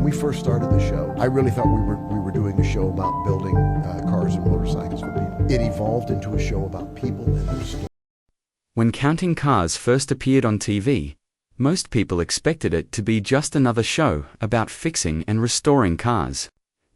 we first started the show, I really thought we were doing a show about building cars and motorcycles for people. It evolved into a show about people and their stories. When Counting Cars first appeared on TV, most people expected it to be just another show about fixing and restoring cars.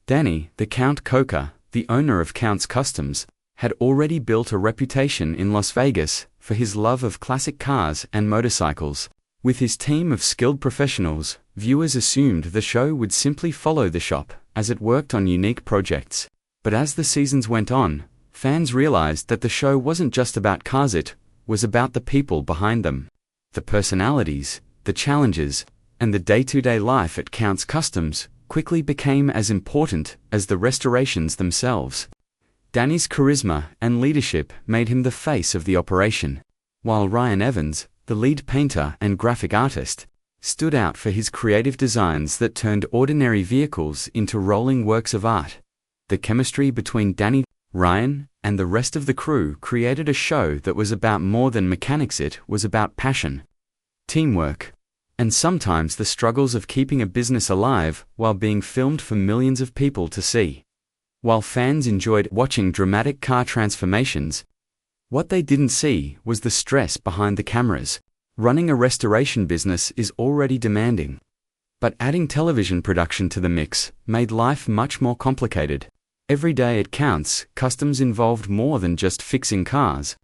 Danny, the Count Koker, the owner of Count's Customs, had already built a reputation in Las Vegas for his love of classic cars and motorcycles. With his team of skilled professionals, viewers assumed the show would simply follow the shop as it worked on unique projects. But as the seasons went on, fans realized that the show wasn't just about cars, it was about the people behind them. The personalities, the challenges, and the day-to-day life at Count's Customs quickly became as important as the restorations themselves. Danny's charisma and leadership made him the face of the operation, while Ryan Evans, the lead painter and graphic artist, stood out for his creative designs that turned ordinary vehicles into rolling works of art. The chemistry between Danny, Ryan, and the rest of the crew created a show that was about more than mechanics. It was about passion, teamwork, and sometimes the struggles of keeping a business alive while being filmed for millions of people to see. While fans enjoyed watching dramatic car transformations, what they didn't see was the stress behind the cameras. Running a restoration business is already demanding, but adding television production to the mix made life much more complicated. Every day at Count's Customs involved more than just fixing cars.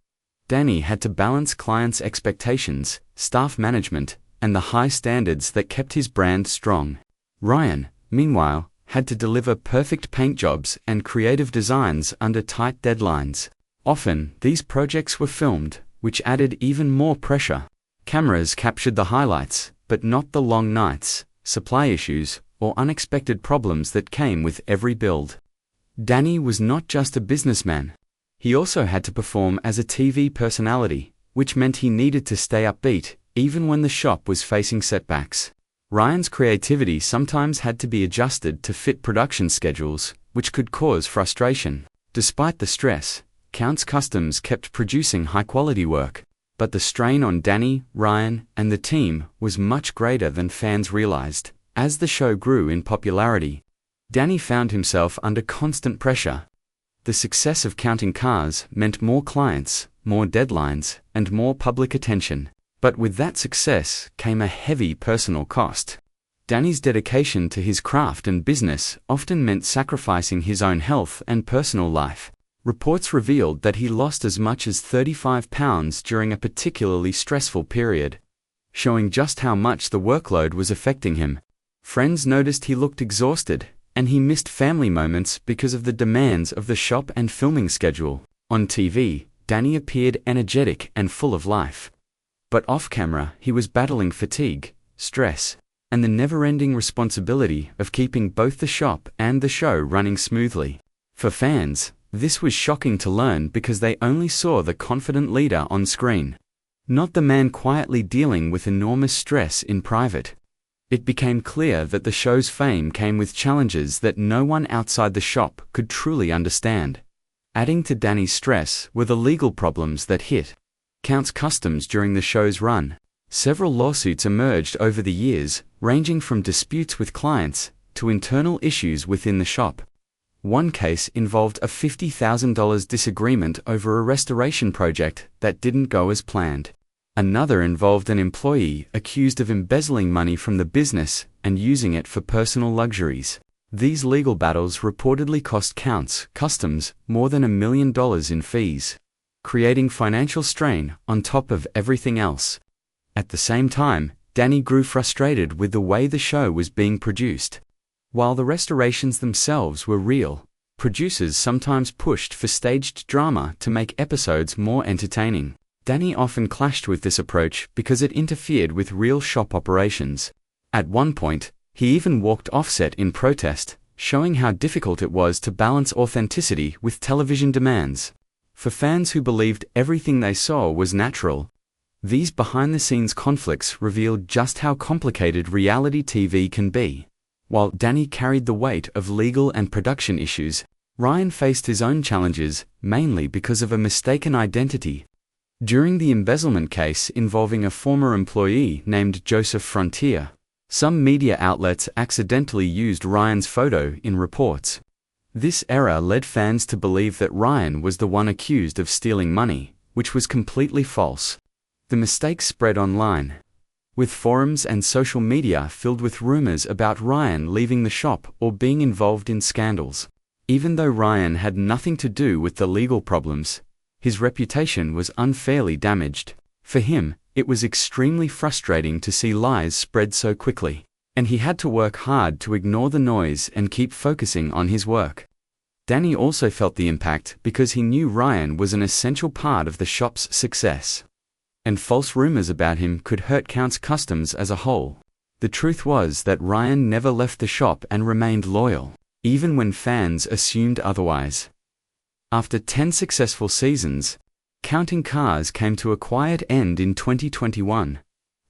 Danny had to balance clients' expectations, staff management, and the high standards that kept his brand strong. Ryan, meanwhile, had to deliver perfect paint jobs and creative designs under tight deadlines. Often, these projects were filmed, which added even more pressure. Cameras captured the highlights, but not the long nights, supply issues, or unexpected problems that came with every build. Danny was not just a businessman. He also had to perform as a TV personality, which meant he needed to stay upbeat, even when the shop was facing setbacks. Ryan's creativity sometimes had to be adjusted to fit production schedules, which could cause frustration. Despite the stress, Count's Customs kept producing high-quality work, but the strain on Danny, Ryan, and the team was much greater than fans realized. As the show grew in popularity, Danny found himself under constant pressure. The success of Counting Cars meant more clients, more deadlines, and more public attention. But with that success came a heavy personal cost. Danny's dedication to his craft and business often meant sacrificing his own health and personal life. Reports revealed that he lost as much as 35 pounds during a particularly stressful period, showing just how much the workload was affecting him. Friends noticed he looked exhausted, and he missed family moments because of the demands of the shop and filming schedule. On TV, Danny appeared energetic and full of life. But off-camera, he was battling fatigue, stress, and the never-ending responsibility of keeping both the shop and the show running smoothly. For fans, this was shocking to learn because they only saw the confident leader on screen, not the man quietly dealing with enormous stress in private. It became clear that the show's fame came with challenges that no one outside the shop could truly understand. Adding to Danny's stress were the legal problems that hit Count's Customs during the show's run. Several lawsuits emerged over the years, ranging from disputes with clients to internal issues within the shop. One case involved a $50,000 disagreement over a restoration project that didn't go as planned. Another involved an employee accused of embezzling money from the business and using it for personal luxuries. These legal battles reportedly cost Count's Customs more than $1 million in fees, creating financial strain on top of everything else. At the same time, Danny grew frustrated with the way the show was being produced. While the restorations themselves were real, producers sometimes pushed for staged drama to make episodes more entertaining. Danny often clashed with this approach because it interfered with real shop operations. At one point, he even walked offset in protest, showing how difficult it was to balance authenticity with television demands. For fans who believed everything they saw was natural, these behind-the-scenes conflicts revealed just how complicated reality TV can be. While Danny carried the weight of legal and production issues, Ryan faced his own challenges, mainly because of a mistaken identity. During the embezzlement case involving a former employee named Joseph Frontier, Some media outlets accidentally used Ryan's photo in reports. This error led fans to believe that Ryan was the one accused of stealing money, which was completely false. The mistake spread online, with forums and social media filled with rumors about Ryan leaving the shop or being involved in scandals. Even though Ryan had nothing to do with the legal problems, his reputation was unfairly damaged. For him, it was extremely frustrating to see lies spread so quickly, and he had to work hard to ignore the noise and keep focusing on his work. Danny also felt the impact because he knew Ryan was an essential part of the shop's success, and false rumors about him could hurt Count's Customs as a whole. The truth was that Ryan never left the shop and remained loyal, even when fans assumed otherwise. After 10 successful seasons, Counting Cars came to a quiet end in 2021.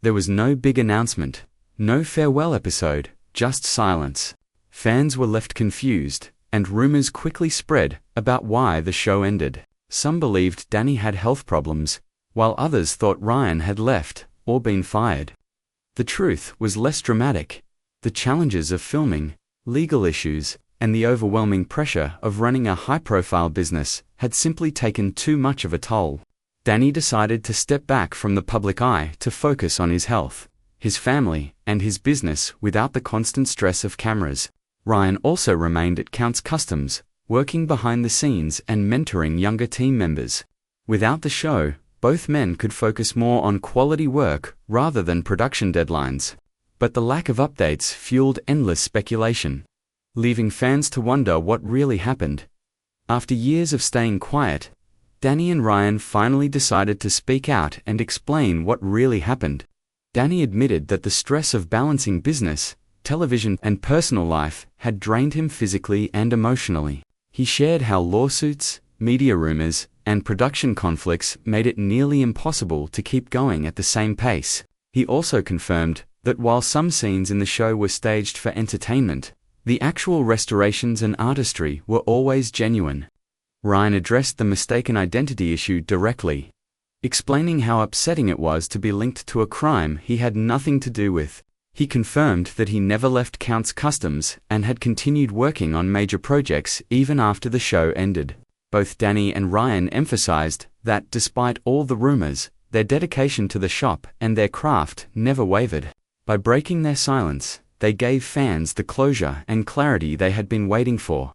There was no big announcement, no farewell episode, just silence. Fans were left confused, and rumors quickly spread about why the show ended. Some believed Danny had health problems, while others thought Ryan had left or been fired. The truth was less dramatic. The challenges of filming, legal issues, and the overwhelming pressure of running a high-profile business had simply taken too much of a toll. Danny decided to step back from the public eye to focus on his health, his family, and his business without the constant stress of cameras. Ryan also remained at Count's Customs, working behind the scenes and mentoring younger team members. Without the show, both men could focus more on quality work rather than production deadlines. But the lack of updates fueled endless speculation, leaving fans to wonder what really happened. After years of staying quiet, Danny and Ryan finally decided to speak out and explain what really happened. Danny admitted that the stress of balancing business, television, and personal life had drained him physically and emotionally. He shared how lawsuits, media rumors, and production conflicts made it nearly impossible to keep going at the same pace. He also confirmed that while some scenes in the show were staged for entertainment, the actual restorations and artistry were always genuine. Ryan addressed the mistaken identity issue directly, explaining how upsetting it was to be linked to a crime he had nothing to do with. He confirmed that he never left Count's Customs and had continued working on major projects even after the show ended. Both Danny and Ryan emphasized that despite all the rumors, their dedication to the shop and their craft never wavered. By breaking their silence, they gave fans the closure and clarity they had been waiting for.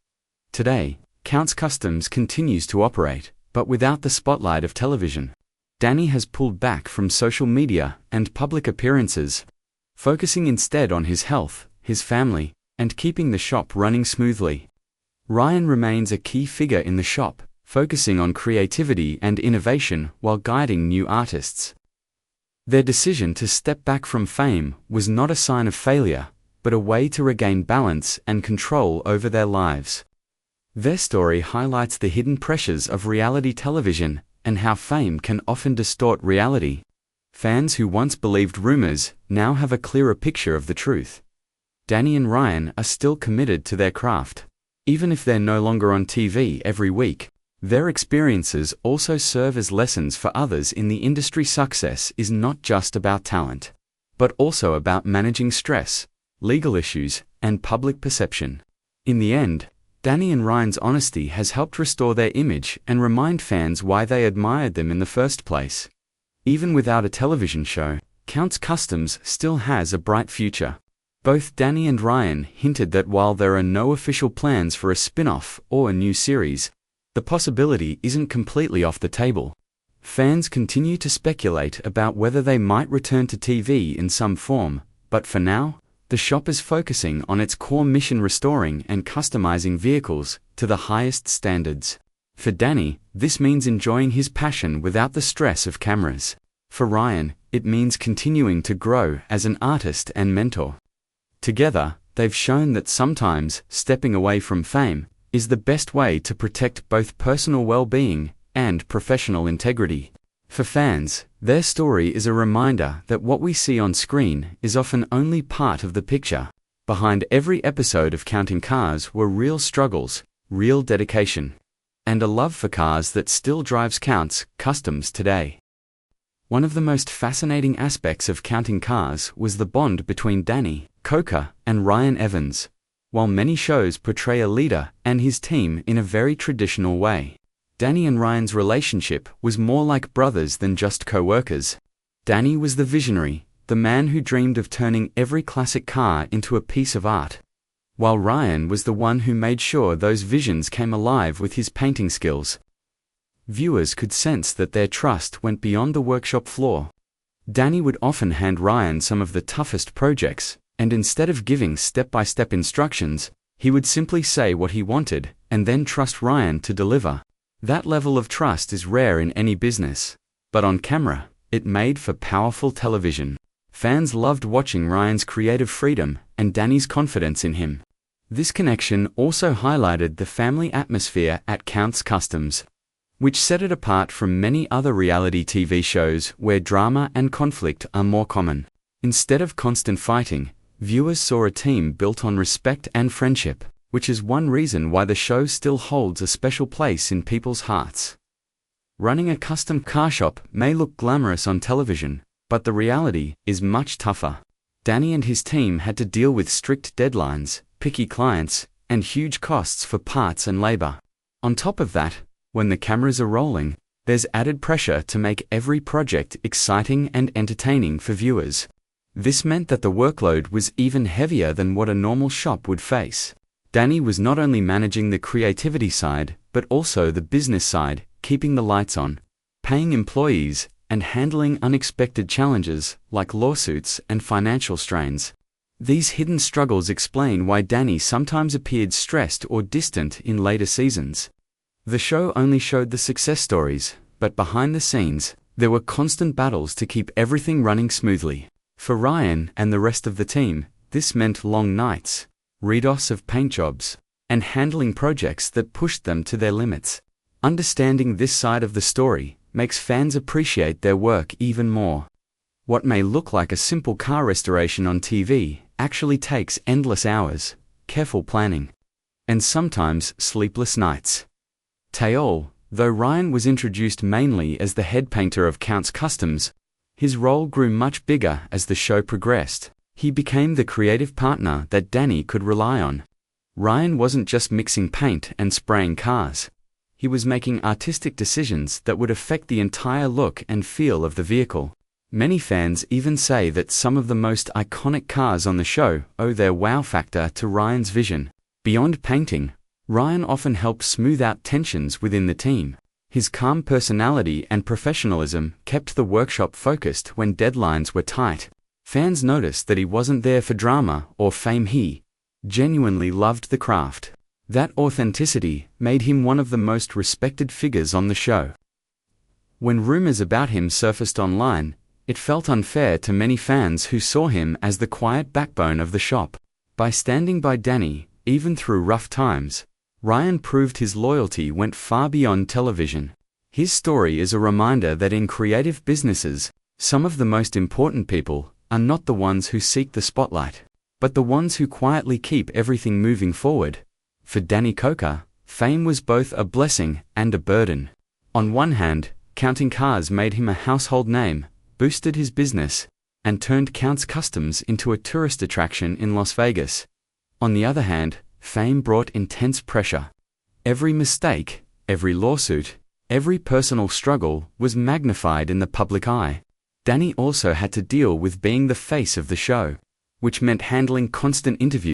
Today, Count's Customs continues to operate, but without the spotlight of television. Danny has pulled back from social media and public appearances, focusing instead on his health, his family, and keeping the shop running smoothly. Ryan remains a key figure in the shop, focusing on creativity and innovation while guiding new artists. Their decision to step back from fame was not a sign of failure, but a way to regain balance and control over their lives. Their story highlights the hidden pressures of reality television and how fame can often distort reality. Fans who once believed rumors now have a clearer picture of the truth. Danny and Ryan are still committed to their craft. Even if they're no longer on TV every week, their experiences also serve as lessons for others in the industry. Success is not just about talent, but also about managing stress, legal issues, and public perception. In the end, Danny and Ryan's honesty has helped restore their image and remind fans why they admired them in the first place. Even without a television show, Count's Customs still has a bright future. Both Danny and Ryan hinted that while there are no official plans for a spin-off or a new series, the possibility isn't completely off the table. Fans continue to speculate about whether they might return to TV in some form, but for now, the shop is focusing on its core mission, restoring and customizing vehicles to the highest standards. For Danny, this means enjoying his passion without the stress of cameras. For Ryan, it means continuing to grow as an artist and mentor. Together, they've shown that sometimes stepping away from fame is the best way to protect both personal well-being and professional integrity. For fans, their story is a reminder that what we see on screen is often only part of the picture. Behind every episode of Counting Cars were real struggles, real dedication, and a love for cars that still drives Count's Customs today. One of the most fascinating aspects of Counting Cars was the bond between Danny, Koker, and Ryan Evans. While many shows portray a leader and his team in a very traditional way, Danny and Ryan's relationship was more like brothers than just co-workers. Danny was the visionary, the man who dreamed of turning every classic car into a piece of art, while Ryan was the one who made sure those visions came alive with his painting skills. Viewers could sense that their trust went beyond the workshop floor. Danny would often hand Ryan some of the toughest projects, and instead of giving step-by-step instructions, he would simply say what he wanted and then trust Ryan to deliver. That level of trust is rare in any business, but on camera, it made for powerful television. Fans loved watching Ryan's creative freedom and Danny's confidence in him. This connection also highlighted the family atmosphere at Counts Customs, which set it apart from many other reality TV shows where drama and conflict are more common. Instead of constant fighting, viewers saw a team built on respect and friendship, which is one reason why the show still holds a special place in people's hearts. Running a custom car shop may look glamorous on television, but the reality is much tougher. Danny and his team had to deal with strict deadlines, picky clients, and huge costs for parts and labor. On top of that, when the cameras are rolling, there's added pressure to make every project exciting and entertaining for viewers. This meant that the workload was even heavier than what a normal shop would face. Danny was not only managing the creativity side, but also the business side, keeping the lights on, paying employees, and handling unexpected challenges like lawsuits and financial strains. These hidden struggles explain why Danny sometimes appeared stressed or distant in later seasons. The show only showed the success stories, but behind the scenes, there were constant battles to keep everything running smoothly. For Ryan and the rest of the team, this meant long nights, redos of paint jobs, and handling projects that pushed them to their limits. Understanding this side of the story makes fans appreciate their work even more. What may look like a simple car restoration on TV actually takes endless hours, careful planning, and sometimes sleepless nights. Tayol, though Ryan was introduced mainly as the head painter of Counts Customs, his role grew much bigger as the show progressed. He became the creative partner that Danny could rely on. Ryan wasn't just mixing paint and spraying cars. He was making artistic decisions that would affect the entire look and feel of the vehicle. Many fans even say that some of the most iconic cars on the show owe their wow factor to Ryan's vision. Beyond painting, Ryan often helped smooth out tensions within the team. His calm personality and professionalism kept the workshop focused when deadlines were tight. Fans noticed that he wasn't there for drama or fame. He genuinely loved the craft. That authenticity made him one of the most respected figures on the show. When rumors about him surfaced online, it felt unfair to many fans who saw him as the quiet backbone of the shop. By standing by Danny, even through rough times, Ryan proved his loyalty went far beyond television. His story is a reminder that in creative businesses, some of the most important people are not the ones who seek the spotlight, but the ones who quietly keep everything moving forward. For Danny Koker, fame was both a blessing and a burden. On one hand, Counting Cars made him a household name, boosted his business, and turned Counts Customs into a tourist attraction in Las Vegas. On the other hand, fame brought intense pressure. Every mistake, every lawsuit, every personal struggle was magnified in the public eye. Danny also had to deal with being the face of the show, which meant handling constant interviews